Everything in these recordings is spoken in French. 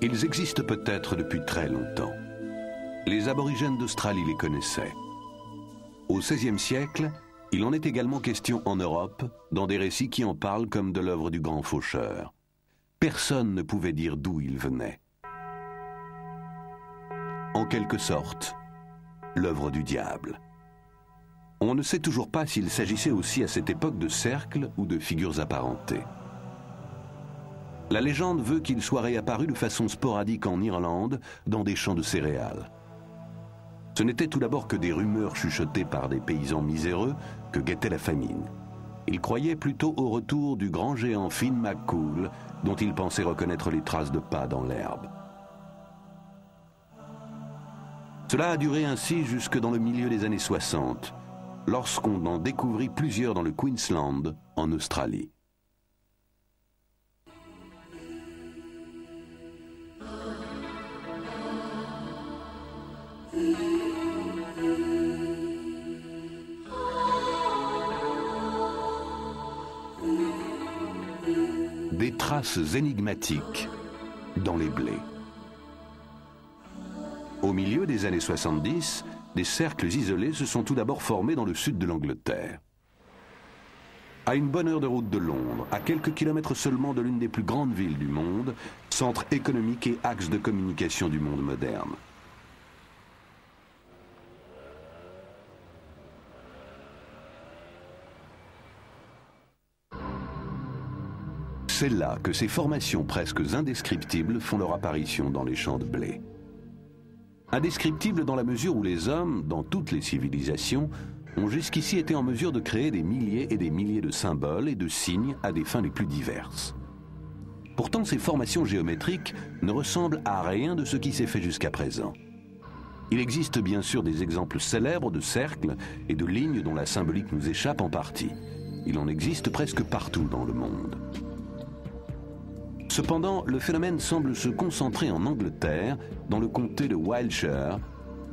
Ils existent peut-être depuis très longtemps. Les aborigènes d'Australie les connaissaient. Au XVIe siècle, il en est également question en Europe, dans des récits qui en parlent comme de l'œuvre du grand faucheur. Personne ne pouvait dire d'où ils venaient. En quelque sorte, l'œuvre du diable. On ne sait toujours pas s'il s'agissait aussi à cette époque de cercles ou de figures apparentées. La légende veut qu'il soit réapparu de façon sporadique en Irlande, dans des champs de céréales. Ce n'était tout d'abord que des rumeurs chuchotées par des paysans miséreux que guettait la famine. Ils croyaient plutôt au retour du grand géant Finn McCool, dont ils pensaient reconnaître les traces de pas dans l'herbe. Cela a duré ainsi jusque dans le milieu des années 60, lorsqu'on en découvrit plusieurs dans le Queensland, en Australie. Des traces énigmatiques dans les blés. Au milieu des années 70, des cercles isolés se sont tout d'abord formés dans le sud de l'Angleterre. À une bonne heure de route de Londres, à quelques kilomètres seulement de l'une des plus grandes villes du monde, centre économique et axe de communication du monde moderne. C'est là que ces formations presque indescriptibles font leur apparition dans les champs de blé. Indescriptibles dans la mesure où les hommes, dans toutes les civilisations, ont jusqu'ici été en mesure de créer des milliers et des milliers de symboles et de signes à des fins les plus diverses. Pourtant, ces formations géométriques ne ressemblent à rien de ce qui s'est fait jusqu'à présent. Il existe bien sûr des exemples célèbres de cercles et de lignes dont la symbolique nous échappe en partie. Il en existe presque partout dans le monde. Cependant, le phénomène semble se concentrer en Angleterre, dans le comté de Wiltshire,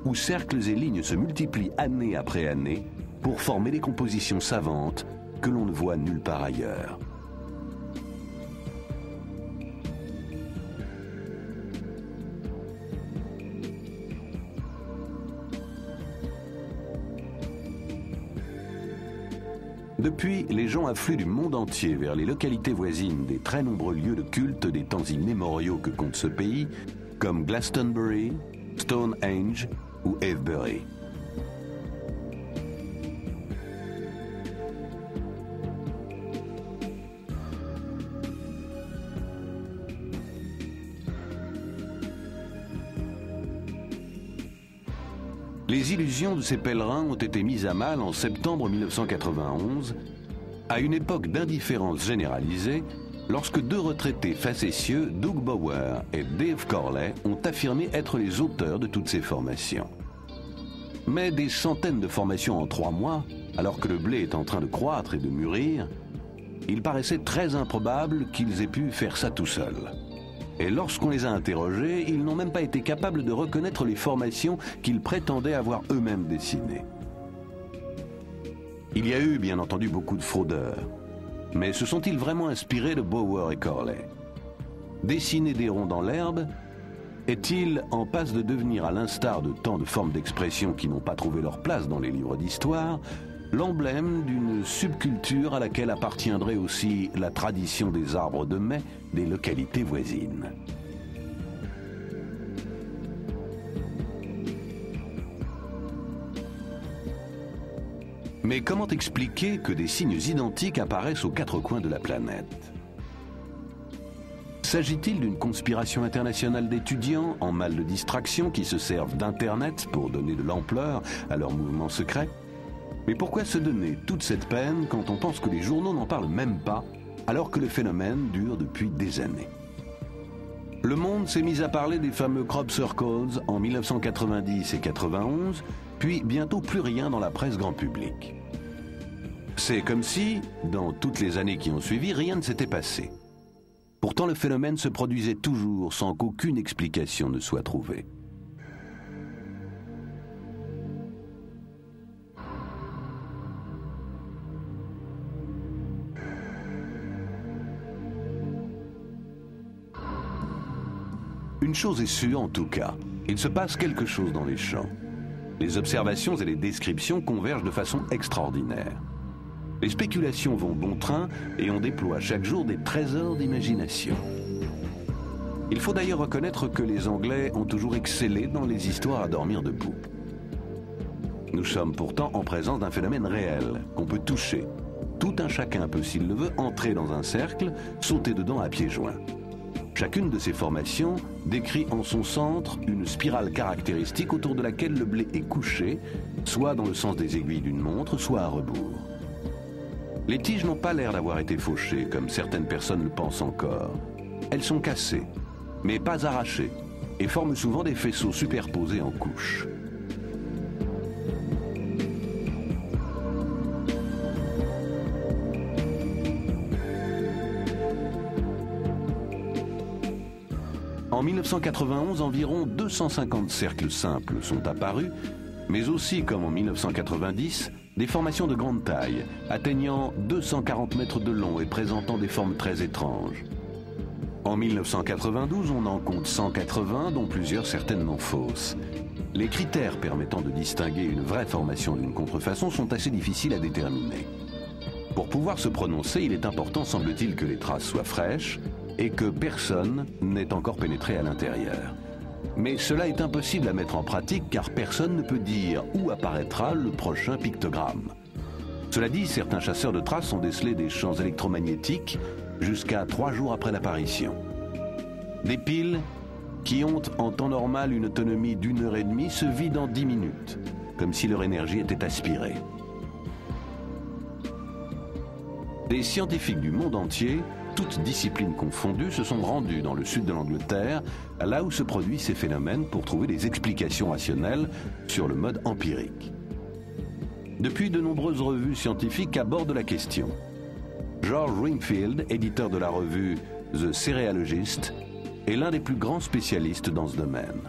où cercles et lignes se multiplient année après année pour former des compositions savantes que l'on ne voit nulle part ailleurs. Depuis, les gens affluent du monde entier vers les localités voisines des très nombreux lieux de culte des temps immémoriaux que compte ce pays, comme Glastonbury, Stonehenge ou Avebury. Les illusions de ces pèlerins ont été mises à mal en septembre 1991, à une époque d'indifférence généralisée, lorsque deux retraités facétieux, Doug Bower et Dave Corley, ont affirmé être les auteurs de toutes ces formations. Mais des centaines de formations en 3 mois, alors que le blé est en train de croître et de mûrir, il paraissait très improbable qu'ils aient pu faire ça tout seuls. Et lorsqu'on les a interrogés, ils n'ont même pas été capables de reconnaître les formations qu'ils prétendaient avoir eux-mêmes dessinées. Il y a eu, bien entendu, beaucoup de fraudeurs. Mais se sont-ils vraiment inspirés de Bower et Corley? Dessiner des ronds dans l'herbe est-il en passe de devenir, à l'instar de tant de formes d'expression qui n'ont pas trouvé leur place dans les livres d'histoire, l'emblème d'une subculture à laquelle appartiendrait aussi la tradition des arbres de mai des localités voisines? Mais comment expliquer que des signes identiques apparaissent aux 4 coins de la planète? S'agit-il d'une conspiration internationale d'étudiants en mal de distraction qui se servent d'Internet pour donner de l'ampleur à leurs mouvements secrets? Mais pourquoi se donner toute cette peine quand on pense que les journaux n'en parlent même pas, alors que le phénomène dure depuis des années? Le Monde s'est mis à parler des fameux crop circles en 1990 et 91, puis bientôt plus rien dans la presse grand public. C'est comme si, dans toutes les années qui ont suivi, rien ne s'était passé. Pourtant, le phénomène se produisait toujours sans qu'aucune explication ne soit trouvée. Une chose est sûre en tout cas, il se passe quelque chose dans les champs. Les observations et les descriptions convergent de façon extraordinaire. Les spéculations vont bon train et on déploie chaque jour des trésors d'imagination. Il faut d'ailleurs reconnaître que les Anglais ont toujours excellé dans les histoires à dormir debout. Nous sommes pourtant en présence d'un phénomène réel, qu'on peut toucher. Tout un chacun peut, s'il le veut, entrer dans un cercle, sauter dedans à pieds joints. Chacune de ces formations décrit en son centre une spirale caractéristique autour de laquelle le blé est couché, soit dans le sens des aiguilles d'une montre, soit à rebours. Les tiges n'ont pas l'air d'avoir été fauchées, comme certaines personnes le pensent encore. Elles sont cassées, mais pas arrachées, et forment souvent des faisceaux superposés en couches. En 1991, environ 250 cercles simples sont apparus, mais aussi, comme en 1990, des formations de grande taille, atteignant 240 mètres de long et présentant des formes très étranges. En 1992, on en compte 180, dont plusieurs certainement fausses. Les critères permettant de distinguer une vraie formation d'une contrefaçon sont assez difficiles à déterminer. Pour pouvoir se prononcer, il est important, semble-t-il, que les traces soient fraîches et que personne n'ait encore pénétré à l'intérieur. Mais cela est impossible à mettre en pratique car personne ne peut dire où apparaîtra le prochain pictogramme. Cela dit, certains chasseurs de traces ont décelé des champs électromagnétiques jusqu'à 3 jours après l'apparition. Des piles qui ont en temps normal une autonomie d'1 heure et demie se vident en 10 minutes, comme si leur énergie était aspirée. Des scientifiques du monde entier, toutes disciplines confondues, se sont rendus dans le sud de l'Angleterre, là où se produisent ces phénomènes, pour trouver des explications rationnelles sur le mode empirique. Depuis, de nombreuses revues scientifiques abordent la question. George Wingfield, éditeur de la revue The Cerealogist, est l'un des plus grands spécialistes dans ce domaine.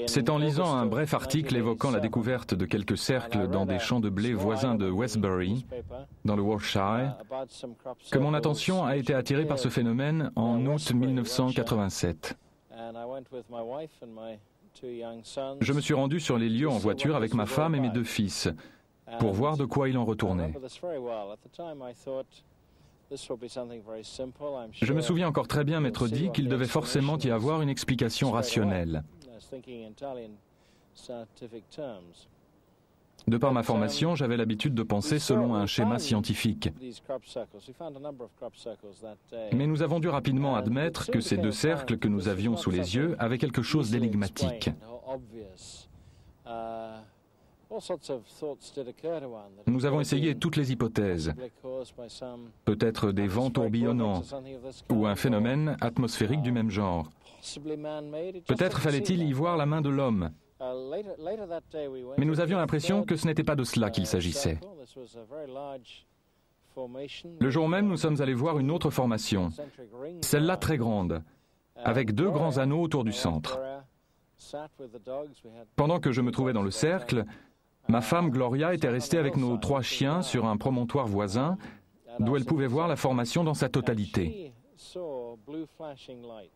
C'est en lisant un bref article évoquant la découverte de quelques cercles dans des champs de blé voisins de Westbury, dans le Warwickshire, que mon attention a été attirée par ce phénomène en août 1987. Je me suis rendu sur les lieux en voiture avec ma femme et mes 2 fils, pour voir de quoi il en retournait. Je me souviens encore très bien m'être dit qu'il devait forcément y avoir une explication rationnelle. De par ma formation, j'avais l'habitude de penser selon un schéma scientifique. Mais nous avons dû rapidement admettre que ces 2 cercles que nous avions sous les yeux avaient quelque chose d'énigmatique. Nous avons essayé toutes les hypothèses. Peut-être des vents tourbillonnants ou un phénomène atmosphérique du même genre. Peut-être fallait-il y voir la main de l'homme. Mais nous avions l'impression que ce n'était pas de cela qu'il s'agissait. Le jour même, nous sommes allés voir une autre formation, celle-là très grande, avec 2 grands anneaux autour du centre. Pendant que je me trouvais dans le cercle, ma femme Gloria était restée avec nos 3 chiens sur un promontoire voisin, d'où elle pouvait voir la formation dans sa totalité.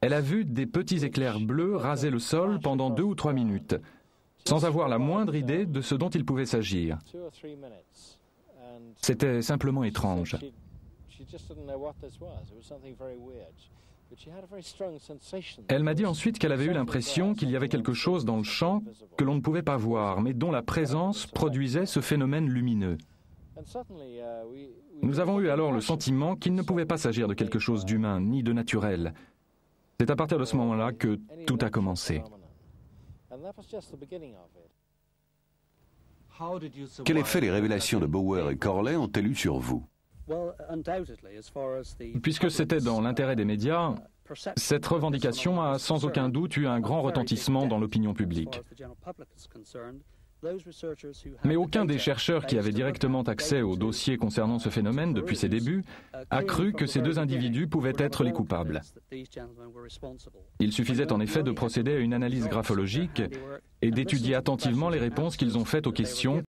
Elle a vu des petits éclairs bleus raser le sol pendant 2 ou 3 minutes, sans avoir la moindre idée de ce dont il pouvait s'agir. C'était simplement étrange. Elle m'a dit ensuite qu'elle avait eu l'impression qu'il y avait quelque chose dans le champ que l'on ne pouvait pas voir, mais dont la présence produisait ce phénomène lumineux. Nous avons eu alors le sentiment qu'il ne pouvait pas s'agir de quelque chose d'humain ni de naturel. C'est à partir de ce moment-là que tout a commencé. Quel effet les révélations de Bower et Corley ont-elles eu sur vous? Puisque c'était dans l'intérêt des médias, cette revendication a sans aucun doute eu un grand retentissement dans l'opinion publique. Mais aucun des chercheurs qui avaient directement accès aux dossiers concernant ce phénomène depuis ses débuts a cru que ces 2 individus pouvaient être les coupables. Il suffisait en effet de procéder à une analyse graphologique et d'étudier attentivement les réponses qu'ils ont faites aux questions